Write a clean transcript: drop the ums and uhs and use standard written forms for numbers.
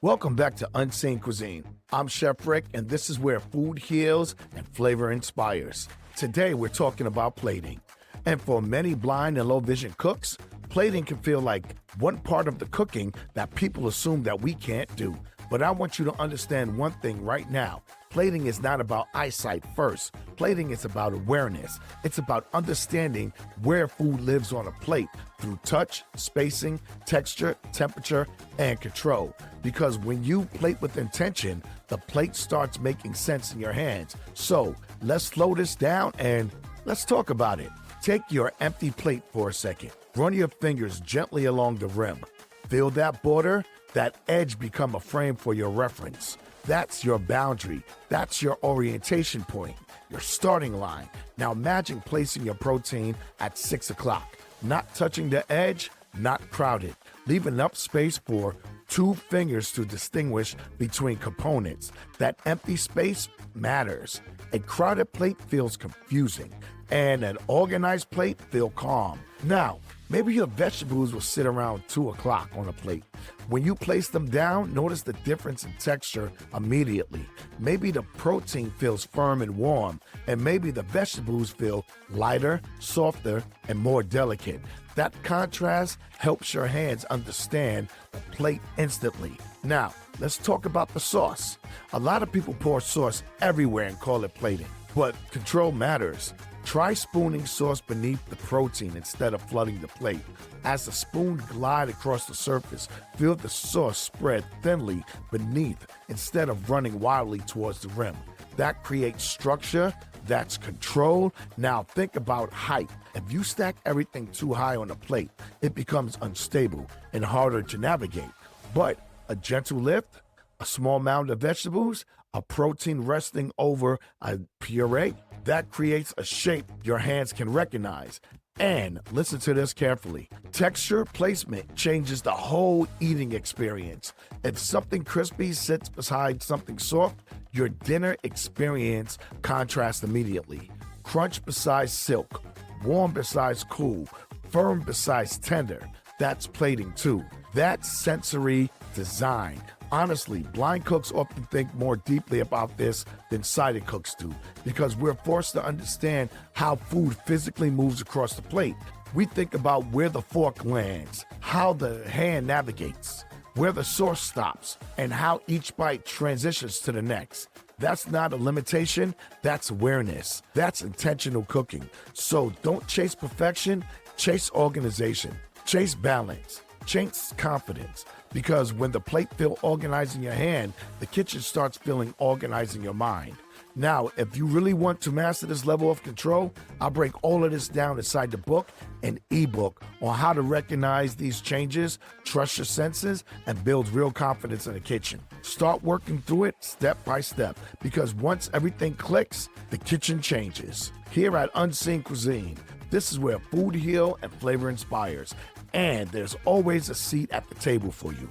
Welcome back to Unseen Cuisine. I'm Chef Rick, and this is where food heals and flavor inspires. Today, we're talking about plating. And for many blind and low vision cooks, plating can feel like one part of the cooking that people assume that we can't do. But I want you to understand one thing right now. Plating is not about eyesight first. Plating is about awareness. It's about understanding where food lives on a plate through touch, spacing, texture, temperature, and control. Because when you plate with intention, the plate starts making sense in your hands. So let's slow this down and let's talk about it. Take your empty plate for a second. Run your fingers gently along the rim. Feel that border? That edge become a frame for your reference. That's your boundary. That's your orientation point, your starting line. Now imagine placing your protein at 6 o'clock, not touching the edge, not crowded. Leave enough space for 2 fingers to distinguish between components. That empty space matters. A crowded plate feels confusing, and an organized plate feels calm. Now, maybe your vegetables will sit around 2 o'clock on a plate. When you place them down, notice the difference in texture immediately. Maybe the protein feels firm and warm, and maybe the vegetables feel lighter, softer, and more delicate. That contrast helps your hands understand the plate instantly. Now, let's talk about the sauce. A lot of people pour sauce everywhere and call it plating, but control matters. Try spooning sauce beneath the protein instead of flooding the plate. As the spoon glides across the surface, feel the sauce spread thinly beneath instead of running wildly towards the rim. That creates structure, that's control. Now think about height. If you stack everything too high on a plate, it becomes unstable and harder to navigate. But a gentle lift, a small mound of vegetables, a protein resting over a puree, that creates a shape your hands can recognize. And listen to this carefully. Texture placement changes the whole eating experience. If something crispy sits beside something soft, your dinner experience contrasts immediately. Crunch besides silk, warm besides cool, firm besides tender. That's plating too. That's sensory design. Honestly, blind cooks often think more deeply about this than sighted cooks do because we're forced to understand how food physically moves across the plate. We think about where the fork lands, how the hand navigates, where the sauce stops, and how each bite transitions to the next. That's not a limitation, that's awareness. That's intentional cooking. So don't chase perfection, chase organization, chase balance, chase confidence. Because when the plate feels organized in your hand, the kitchen starts feeling organized in your mind. Now, if you really want to master this level of control, I'll break all of this down inside the book and ebook on how to recognize these changes, trust your senses, and build real confidence in the kitchen. Start working through it step by step, because once everything clicks, the kitchen changes. Here at Unseen Cuisine, this is where food heals and flavor inspires. And there's always a seat at the table for you.